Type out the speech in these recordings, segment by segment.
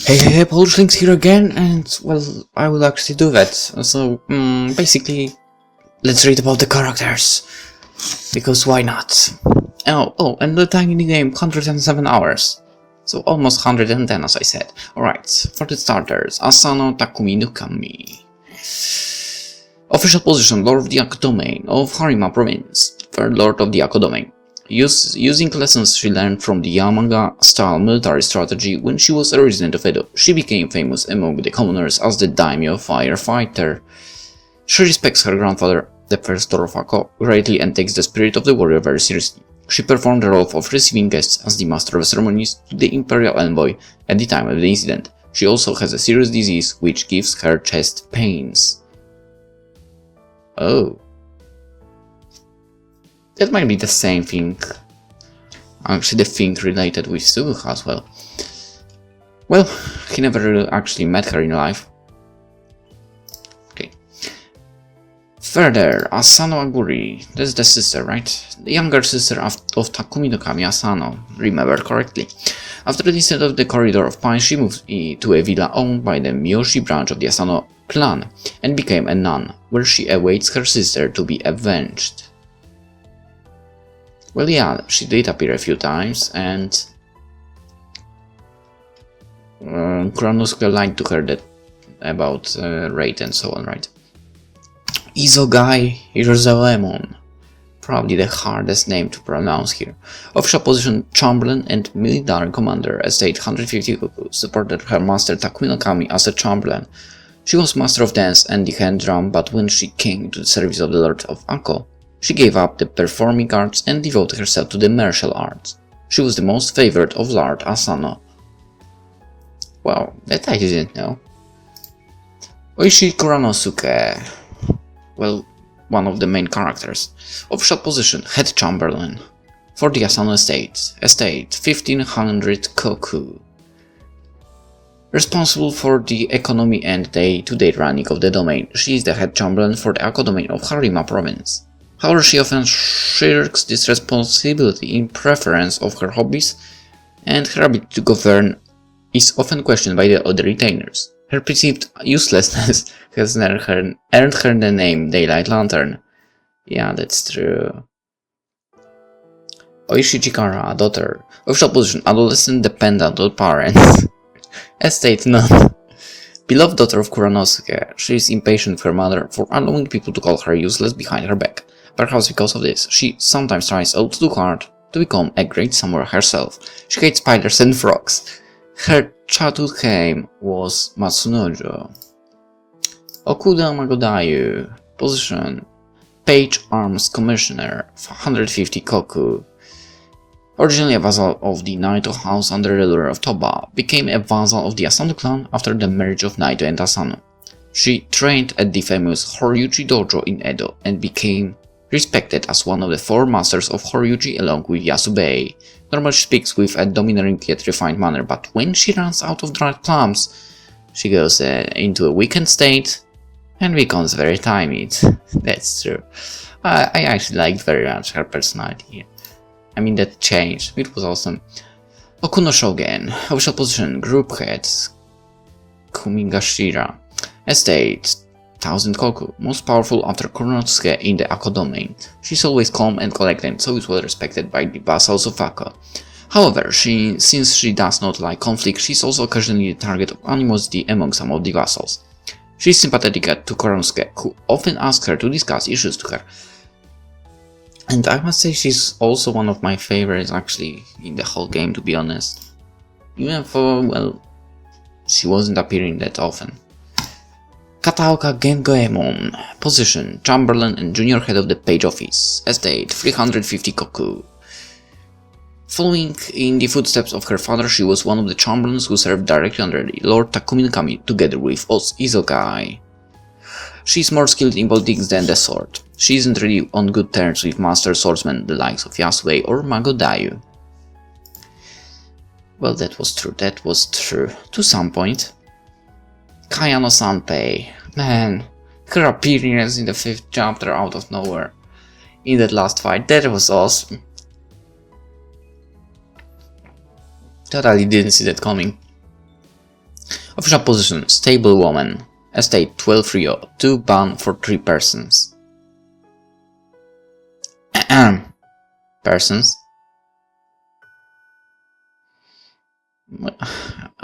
Hey, PolishLynx here again, and well, I will actually do that. So, basically, let's read about the characters, because why not? And the time in the game, 107 hours. So almost 110 as I said. Alright, for the starters, Asano Takumi Nukami. Official position, Lord of the Ako Domain of Harima Province, Third Lord of the Ako Domain. Using lessons she learned from the Yamaga-style military strategy when she was a resident of Edo, she became famous among the commoners as the daimyo firefighter. She respects her grandfather, the first Lord of Ako, greatly and takes the spirit of the warrior very seriously. She performed the role of receiving guests as the master of ceremonies to the imperial envoy at the time of the incident. She also has a serious disease which gives her chest pains. Oh. That might be the same thing. Actually, the thing related with Suguha as well. Well, he never really actually met her in life. Okay. Further, Asano Aguri. That's the sister, right? The younger sister of Takumi Nukami, Asano, remember correctly. After the incident of the Corridor of Pine, she moved to a villa owned by the Miyoshi branch of the Asano clan and became a nun, where she awaits her sister to be avenged. Well, yeah, she did appear a few times, and Kuranosuke lied to her about raid and so on, right? Izogai Hirozaemon, probably the hardest name to pronounce here. Official position, Chamberlain and military commander, estate 150 Koku, supported her master Takumi Nukami as a Chamberlain. She was master of dance and the hand drum, but when she came to the service of the Lord of Ako, she gave up the performing arts and devoted herself to the martial arts. She was the most favored of Lord Asano. Wow, that I didn't know. Oishi Kuranosuke. Well, one of the main characters. Official position, Head Chamberlain. For the Asano estate. Estate 1500 Koku. Responsible for the economy and day-to-day running of the domain, she is the Head Chamberlain for the Ako domain of Harima Province. However, she often shirks this responsibility in preference of her hobbies, and her ability to govern is often questioned by the other retainers. Her perceived uselessness has earned her the name Daylight Lantern. Yeah, that's true. Oishi Chikara, daughter. Official position, adolescent dependent on parents. Estate nun. Beloved daughter of Kuranosuke, she is impatient with her mother for allowing people to call her useless behind her back. Perhaps because of this, she sometimes tries all too hard to become a great samurai herself. She hates spiders and frogs. Her childhood name was Matsunojo. Okuda Magodayu. Position, Page Arms Commissioner, 150 Koku. Originally a vassal of the Naito house under the ruler of Toba, became a vassal of the Asano clan after the marriage of Naito and Asano. She trained at the famous Horyuji dojo in Edo and became respected as one of the four masters of Horyuji along with Yasubei. Normally she speaks with a domineering yet refined manner, but when she runs out of dried plums, she goes into a weakened state and becomes very timid. That's true. I actually liked very much her personality here. I mean, that changed. It was awesome. Okuno Shogen. Official position, Group Head, Kumigashira. Estate 1000 Koku, most powerful after Kuranosuke in the Ako domain. She's always calm and collected, so is well respected by the vassals of Ako. However, since she does not like conflict, she's also occasionally the target of animosity among some of the vassals. She's sympathetic to Kuranosuke, who often asks her to discuss issues to her. And I must say she's also one of my favorites actually in the whole game, to be honest. Even though, well, she wasn't appearing that often. Kataoka Gengoemon. Position, Chamberlain and junior head of the page office. Estate, 350 Koku. Following in the footsteps of her father, she was one of the chamberlains who served directly under the Lord Takumi Nukami together with Izogai. She is more skilled in politics than the sword. She isn't really on good terms with master swordsmen the likes of Yasubei or Magodayu. Well, that was true. To some point. Kayano Sanpei. Man, her appearance in the 5th chapter out of nowhere. In that last fight, that was awesome. Totally didn't see that coming. Official position, stable woman. Estate 12 Rio, 2 ban for 3 persons. Persons.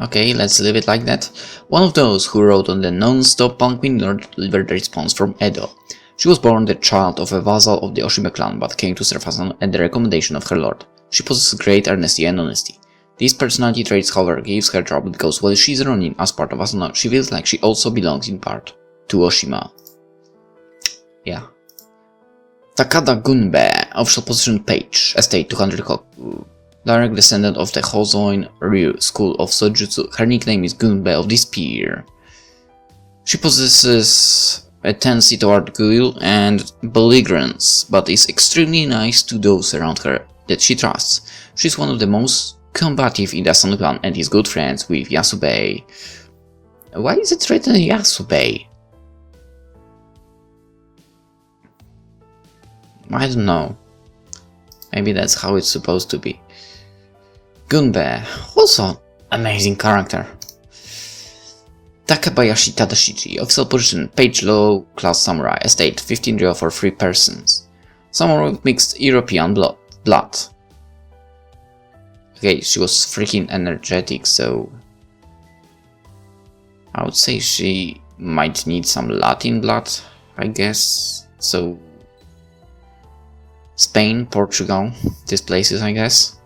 Okay, let's leave it like that. One of those who wrote on the non-stop penguin in order to deliver the response from Edo. She was born the child of a vassal of the Oshime clan, but came to serve at the recommendation of her lord. She possesses great earnesty and honesty. These personality traits, however, gives her trouble because while she is Ronin as part of Asano, she feels like she also belongs in part to Oshima. Yeah. Takada Gunbe, official position page, estate 200 Koku. Direct descendant of the Hozoin Ryu school of Sojutsu, her nickname is Gunbe of the Spear. She possesses a tendency toward guile and belligerence, but is extremely nice to those around her that she trusts. She is one of the most combative in the Asano clan and is good friends with Yasubei. Why is it written Yasubei? I don't know. Maybe that's how it's supposed to be. Gunbe, also amazing character. Takabayashi Tadashichi, official position, page low, class samurai, estate 15 ryo for 3 persons. Samurai with mixed European blood. Okay, she was freaking energetic, so I would say she might need some Latin blood, I guess. So Spain, Portugal, these places, I guess.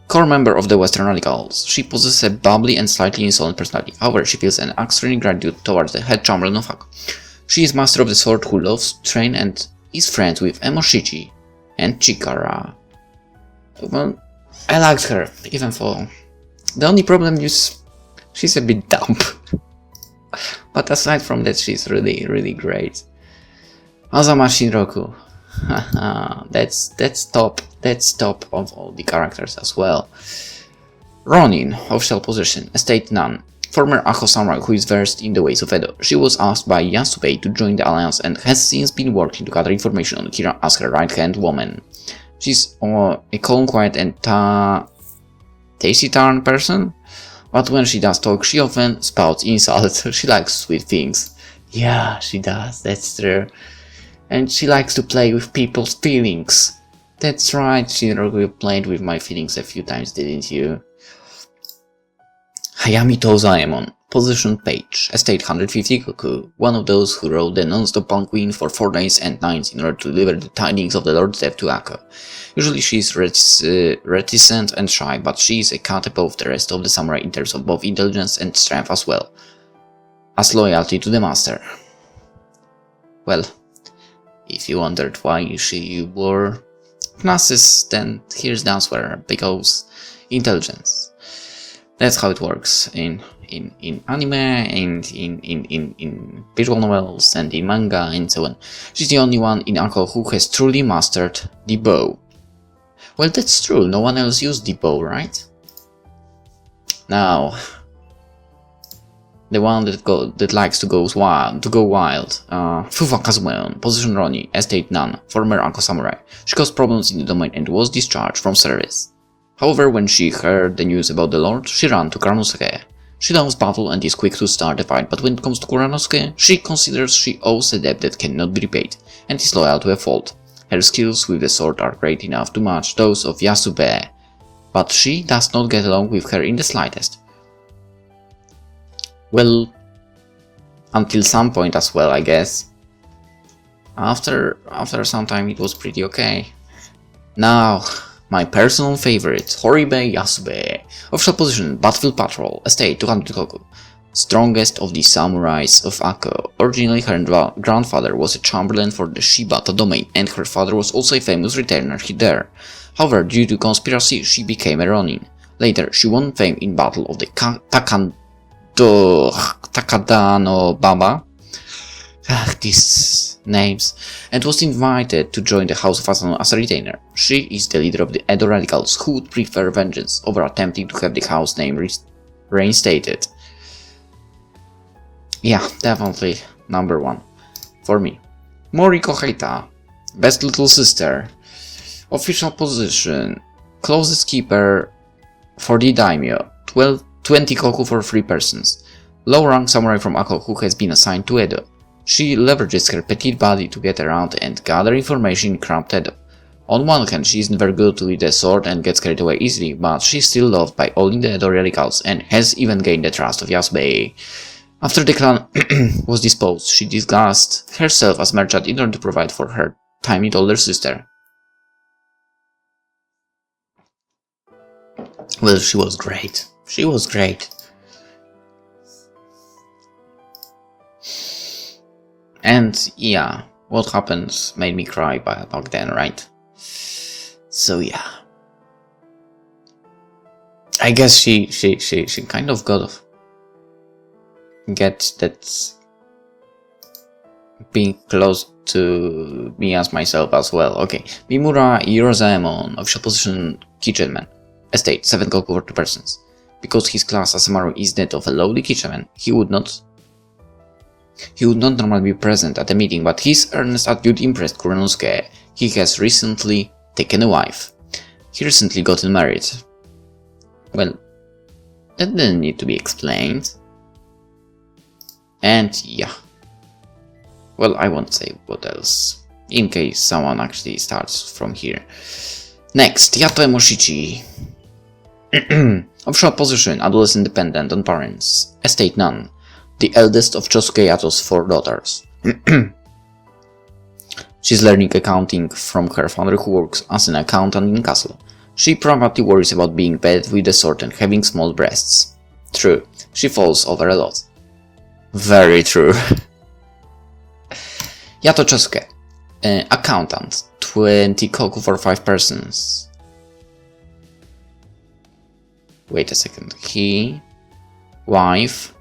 Core member of the Western Radicals, she possesses a bubbly and slightly insolent personality. However, she feels an extreme gratitude towards the head chamberlain of Hako. She is master of the sword who loves to train and is friends with Emoshichi and Chikara. Well, I liked her, even though the only problem is she's a bit dumb. But aside from that, she's really great. Azama Shinroku. that's top of all the characters as well. Ronin, official position, estate none. Former Ako samurai who is versed in the ways of Edo. She was asked by Yasubei to join the alliance and has since been working to gather information on Kira as her right-hand woman. She's a calm, quiet and taciturn person, but when she does talk, she often spouts insults. She likes sweet things. Yeah, she does, that's true. And she likes to play with people's feelings. That's right, Shinroku, you played with my feelings a few times, didn't you? Hayami Tozaemon, position page, estate 150 Koku, one of those who rode the non-stop penguin for 4 days and nights in order to deliver the tidings of the Lord's death to Ako. Usually she is reticent and shy, but she is a cut above the rest of the samurai in terms of both intelligence and strength as well as loyalty to the master. Well, if you wondered why she wore glasses, then here's the answer, because intelligence. That's how it works in anime, and in visual novels, and in manga, and so on. She's the only one in Ako who has truly mastered the bow. Well, that's true, no one else used the bow, right? Now, the one that likes to go wild, Fufa Kazumeon, position Ronin, estate none, former Ako samurai. She caused problems in the domain and was discharged from service. However, when she heard the news about the Lord, she ran to Kuranosuke. She loves battle and is quick to start a fight, but when it comes to Kuranosuke, she considers she owes a debt that cannot be repaid, and is loyal to a fault. Her skills with the sword are great enough to match those of Yasubei, but she does not get along with her in the slightest. Well, until some point as well, I guess. After some time it was pretty okay. Now, my personal favorite, Horibei Yasubei. Official position, Battlefield Patrol, estate 200 Koku. Strongest of the samurais of Ako. Originally her grandfather was a chamberlain for the Shibata domain, and her father was also a famous returner there. However, due to conspiracy, she became a Ronin. Later, she won fame in battle of the Takada no Baba, these names, and was invited to join the House of Asano as a retainer. She is the leader of the Edo Radicals, who would prefer vengeance over attempting to have the house name reinstated. Yeah, definitely number 1 for me. Moriko Haita, best little sister. Official position, closest keeper for the daimyo, 12 20 koku for 3 persons. Low-rank samurai from Ako who has been assigned to Edo. She leverages her petite body to get around and gather information in cramped Edo. On one hand, she isn't very good with the sword and gets carried away easily, but she's still loved by all in the Edo radicals and has even gained the trust of Yasubei. After the clan was disposed, she disguised herself as merchant in order to provide for her timid older sister. Well, she was great. She was great. And yeah, what happened made me cry back then, right? So yeah, I guess she kind of get that being close to me as myself as well. Okay, Mimura Yorozaemon, official position kitchenman, estate 7 koku for 2 persons. Because his class as Amaru is that of a lowly kitchenman, he would not normally be present at the meeting, but his earnest attitude impressed Kuranosuke. He has recently taken a wife. He recently gotten married. Well, that didn't need to be explained. And yeah. Well, I won't say what else, in case someone actually starts from here. Next, Yato Emoshichi. Official position, adolescent dependent on parents. Estate none. The eldest of Chosuke Yato's 4 daughters. She's learning accounting from her father who works as an accountant in castle. She probably worries about being bad with the sword and having small breasts. True, she falls over a lot. Very true. Yato Chosuke. Accountant. 20 koku for 5 persons. Wait a second. He... Wife...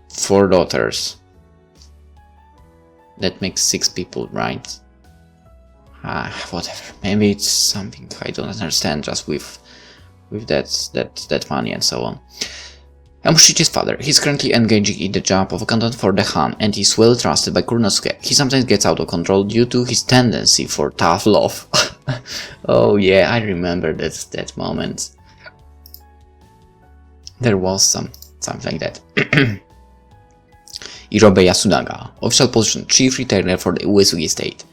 4 daughters. That makes 6 people, right? Whatever. Maybe it's something I don't understand just with that money and so on. Emoshichi's father. He's currently engaging in the job of accountant for the Han and is well trusted by Kuranosuke. He sometimes gets out of control due to his tendency for tough love. Oh yeah, I remember that moment. There was something like that. Irobe Yasunaga, official position, chief retailer for the Uesugi estate.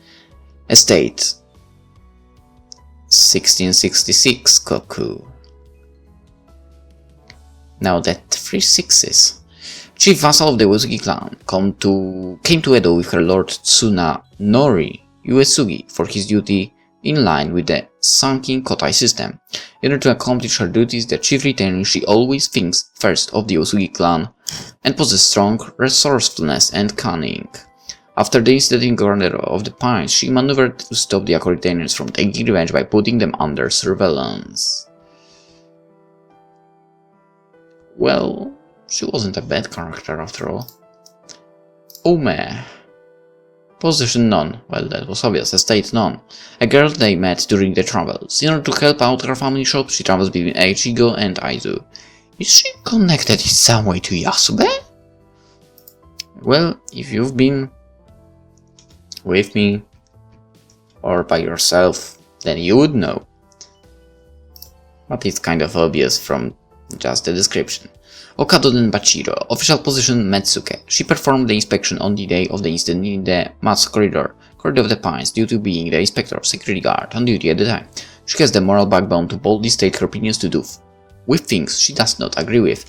Estate 1666 koku. Now that 3 6s. Chief vassal of the Uesugi clan came to Edo with her lord Tsunanori Uesugi for his duty in line with the Sankin Kotai system. In order to accomplish her duties, the chief retainer, she always thinks first of the Uesugi clan and possesses strong resourcefulness and cunning. After the incident in Garden of the Pines, she maneuvered to stop the Ako retainers from taking revenge by putting them under surveillance. Well, she wasn't a bad character after all. Ume. Position none. Well, that was obvious. Estate none. A girl they met during their travels. In order to help out her family shop, she travels between Eichigo and Aizu. Is she connected in some way to Yasube? Well, if you've been with me or by yourself, then you would know. But it's kind of obvious from just the description. Okado Denbachiro, official position Metsuke. She performed the inspection on the day of the incident in the Matsu Corridor of the Pines due to being the inspector of security guard on duty at the time. She has the moral backbone to boldly state her opinions to do with things she does not agree with.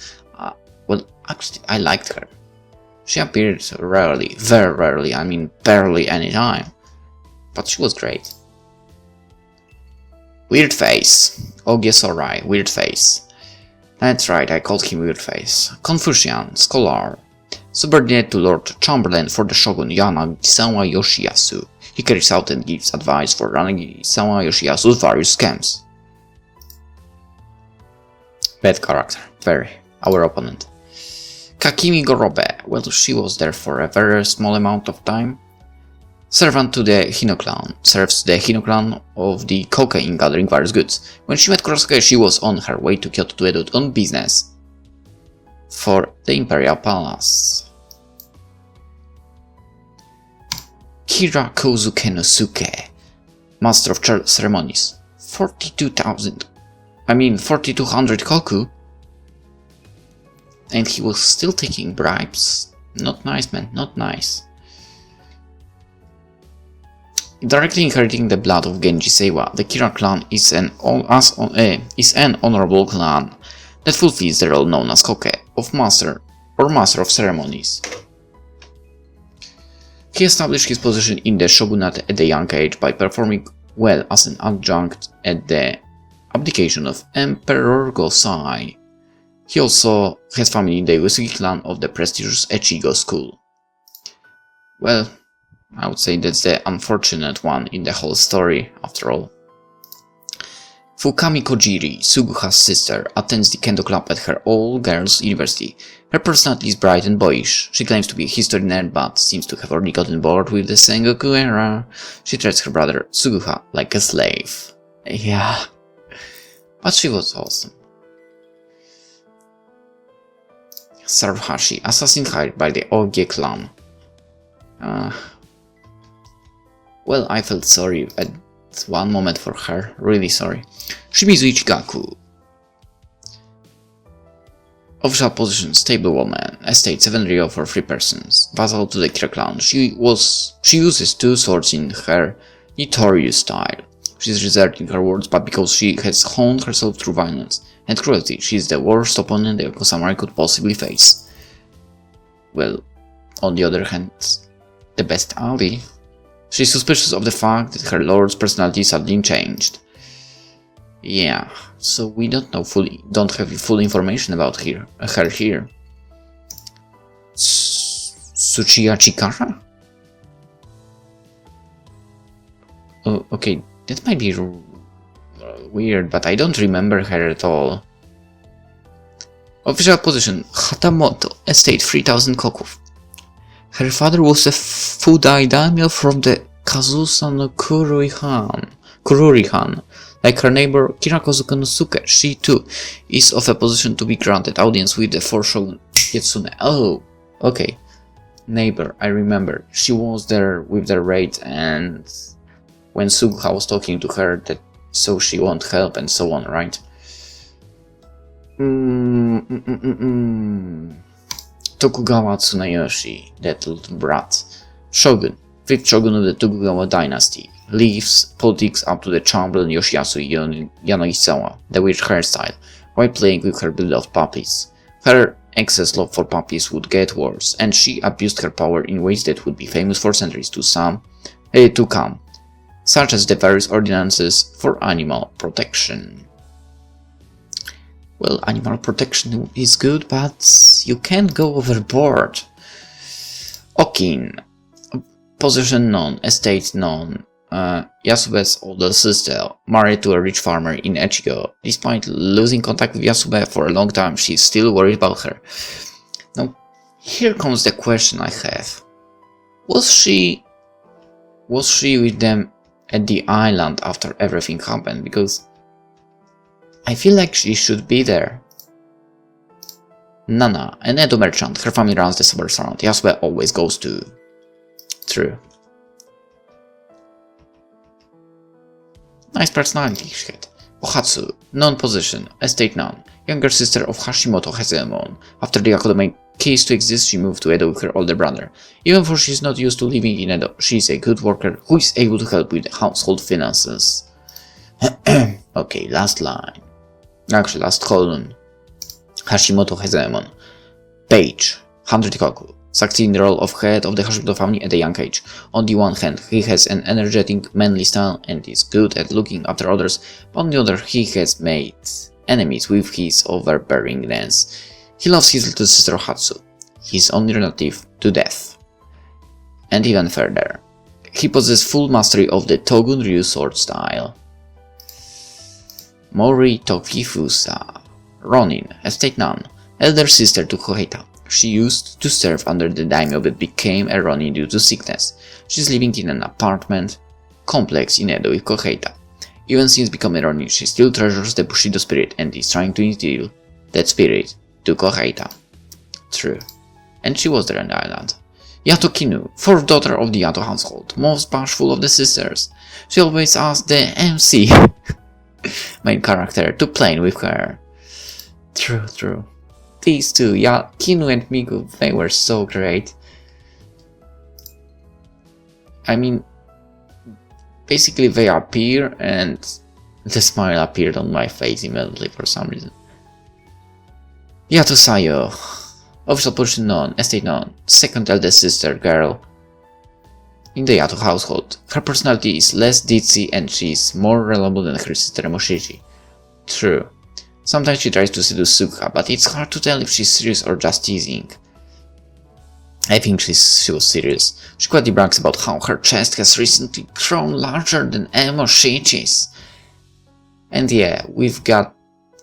Well, actually, I liked her. She appeared rarely, very rarely, I mean barely any time. But she was great. Weird Face. Ogie Sorai, Weird Face. That's right, I called him Weird Face. Confucian, scholar. Subordinate to Lord Chamberlain for the Shogun Yanagisawa Yoshiyasu. He carries out and gives advice for Yanagisawa Yoshiyasu's various scams. Bad character, very. Our opponent. Kakimi Gorobe. Well, she was there for a very small amount of time. Servant to the Hino clan. Serves the Hino clan of the Koke in gathering various goods. When she met Kuranosuke, she was on her way to Kyoto to Edo on business for the Imperial Palace. Kira Kozuke no Suke. Master of Ceremonies. 42,000. I mean 4200 koku? And he was still taking bribes. Not nice, man, not nice. Directly inheriting the blood of Genji Seiwa, the Kira clan is an honorable clan that fulfills the role known as Koke, of Master of Ceremonies. He established his position in the shogunate at a young age by performing well as an adjunct at the abdication of Emperor Gosai. He also has family in the Uesugi clan of the prestigious Echigo school. Well, I would say that's the unfortunate one in the whole story, after all. Fukami Kojiri, Suguha's sister, attends the kendo club at her all-girls university. Her personality is bright and boyish. She claims to be a history nerd, but seems to have already gotten bored with the Sengoku era. She treats her brother, Suguha, like a slave. Yeah, but she was awesome. Saruhashi, assassin hired by the Ogie clan. Well, I felt sorry at one moment for her, really sorry. Shimizu Ichigaku. Official position, stable woman, estate 7 ryo for 3 persons, vassal to the Kira clan. She uses 2 swords in her Nitoryu style. She is reserved in her words, but because she has honed herself through violence and cruelty, she is the worst opponent the Yoko Samurai could possibly face. Well, on the other hand, the best ally. She is suspicious of the fact that her lord's personality suddenly changed. Yeah, so we don't have full information about her here. Tsuchiya Chikara? Oh, okay, that might be weird, but I don't remember her at all. Official position, Hatamoto, estate 3000 koku. Her father was a Fudai daimyo from the Kazusa no Kururi-han. Like her neighbor Kirakozu Konosuke, she too is of a position to be granted audience with the 4th shogun Yetsune. Oh, okay. Neighbor, I remember. She was there with the raid, and when Suguha was talking to her, that so she won't help and so on, right? Tokugawa Tsunayoshi, that little brat. Shogun, 5th shogun of the Tokugawa dynasty. Leaves politics up to the chamberlain Yoshiyasu Yanagisawa, the witch hairstyle, while playing with her beloved puppies. Her excess love for puppies would get worse, and she abused her power in ways that would be famous for centuries to come, such as the various ordinances for animal protection. Well, animal protection is good, but you can't go overboard. Okin, position known, estate known, Yasube's older sister, married to a rich farmer in Echigo. Despite losing contact with Yasube for a long time, she's still worried about her. Now, here comes the question I have. Was she with them at the island after everything happened? Because I feel like she should be there. Nana, an Edo merchant, her family runs the suburbs around. Yasube always goes to. True. Nice personality she had. Ohatsu, non-position, estate nun, younger sister of Hashimoto Hezemon. After the academy ceased to exist, she moved to Edo with her older brother. Even though she is not used to living in Edo, she is a good worker who is able to help with the household finances. Okay, last line. Actually, last column. Hashimoto Hezemon. Page, 100 koku. Succeeding the role of head of the Hashimoto family at a young age. On the one hand, he has an energetic, manly style and is good at looking after others, but on the other, he has made enemies with his overbearingness. He loves his little sister Hatsu, his only relative, to death. And even further, he possesses full mastery of the Togun Ryu sword style. Mori Tokifusa, Ronin, estate nun, elder sister to Koheita. She used to serve under the daimyo but became a Ronin due to sickness. She's living in an apartment complex in Edo with Koheita. Even since becoming a Ronin, she still treasures the Bushido spirit and is trying to instill that spirit to Koheita. True. And she was there on the island. Yato Kinu, 4th daughter of the Yato household, most bashful of the sisters. She always asked the MC, main character, to play with her. True. these two, yeah, Kinu and Miku, they were so great. I mean, basically they appear and the smile appeared on my face immediately for some reason. Yato Sayo, official position non, estate non, second eldest sister girl in the Yato household. Her personality is less ditzy and she is more reliable than her sister Moshiji. True. Sometimes she tries to seduce Sukha, but it's hard to tell if she's serious or just teasing. I think she was serious. She quietly brags about how her chest has recently grown larger than Moshichi's. And yeah, we've got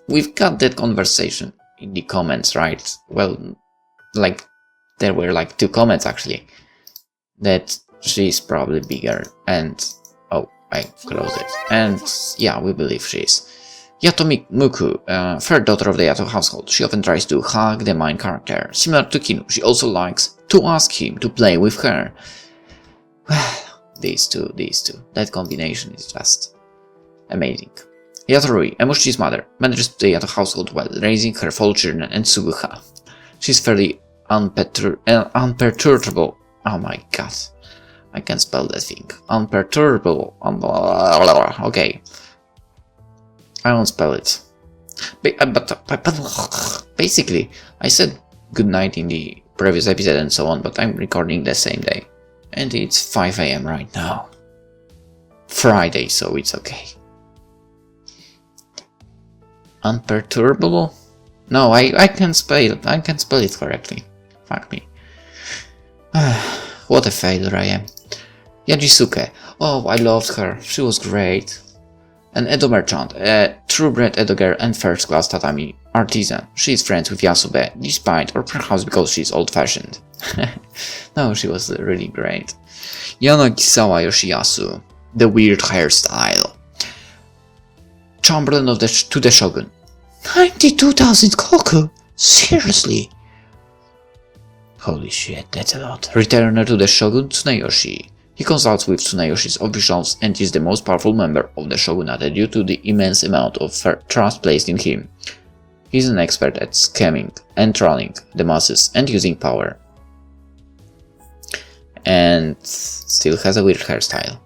that conversation in the comments, right? Well, like, there were like 2 comments actually. That she's probably bigger and... oh, I closed it. And yeah, we believe she is. Yato Muku, third daughter of the Yato household. She often tries to hug the main character. Similar to Kinu, she also likes to ask him to play with her. These two. That combination is just amazing. Yatorui, Emoshi's mother, manages the Yato household while raising her 4 children and Suguha. She's fairly unperturbable. Oh my god. I can't spell that thing. Unperturbable. Okay. I won't spell it. But basically, I said goodnight in the previous episode and so on, but I'm recording the same day. And it's 5 AM right now. Friday, so it's okay. Unperturbable? No, I can spell it. I can spell it correctly. Fuck me. What a failure I am. Yajisuke. Oh, I loved her. She was great. An Edo merchant, a true-bred Edo girl and first-class tatami artisan. She is friends with Yasube, despite or perhaps because she's old-fashioned. No, she was really great. Yanagisawa Yoshiyasu, the weird hairstyle. Chamberlain to the Shogun. 92,000 koku? Seriously? Holy shit, that's a lot. Returner to the Shogun, Tsuneyoshi. He consults with Tsuneyoshi's officials and is the most powerful member of the shogunate due to the immense amount of trust placed in him. He's an expert at scamming and trolling the masses and using power. And still has a weird hairstyle.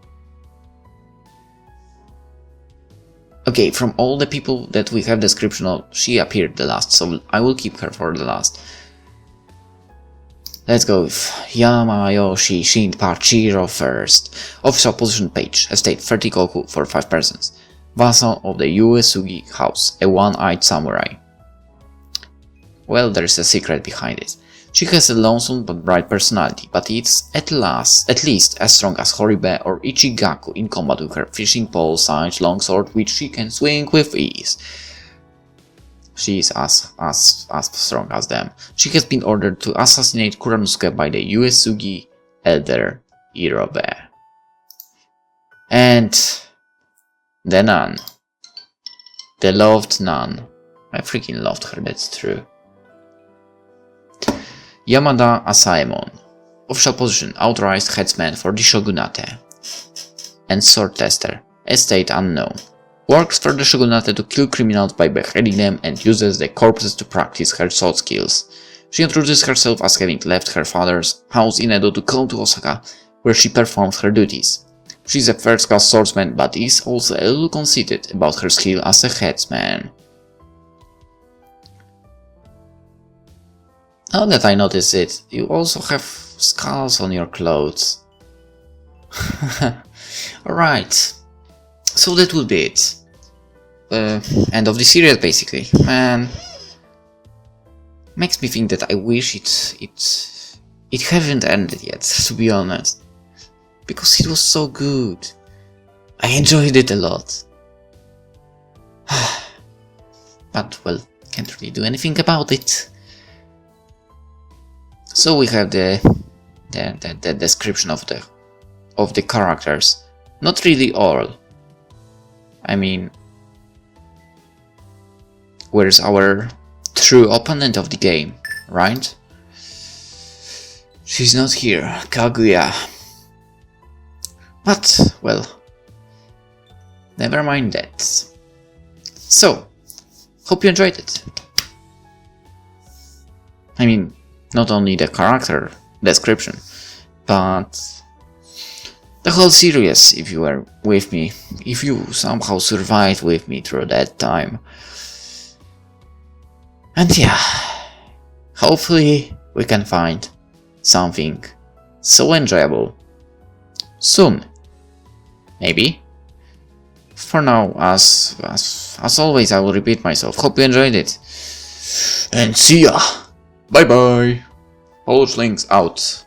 Okay, from all the people that we have description of, she appeared the last, so I will keep her for the last. Let's go with Yamayoshi Shinpachiro first. Official position page. Estate 30 koku for 5 persons. Vassal of the Uesugi house. A one-eyed samurai. Well, there's a secret behind it. She has a lonesome but bright personality, but it's at least as strong as Horibe or Ichigaku in combat with her fishing pole sized longsword which she can swing with ease. She is as strong as them. She has been ordered to assassinate Kuranosuke by the Uesugi elder Irobe. And the nun. The loved nun. I freaking loved her, that's true. Yamada Asaemon. Official position, authorized headsman for the shogunate. And sword tester. Estate unknown. Works for the shogunate to kill criminals by beheading them and uses the corpses to practice her sword skills. She introduces herself as having left her father's house in Edo to come to Osaka, where she performs her duties. She is a first-class swordsman, but is also a little conceited about her skill as a headsman. Now that I notice it, you also have skulls on your clothes. Alright. So that will be it. End of the series, basically. Man, makes me think that I wish it haven't ended yet, to be honest, because it was so good. I enjoyed it a lot. But well, can't really do anything about it. So we have the description of the characters. Not really all. I mean, where's our true opponent of the game, right? She's not here, Kaguya. But, well, never mind that. So, hope you enjoyed it. I mean, not only the character description, but the whole series, if you were with me, if you somehow survived with me through that time. And yeah, hopefully we can find something so enjoyable soon. Maybe. For now, as always, I will repeat myself. Hope you enjoyed it. And see ya! Bye bye! PolishLynx out.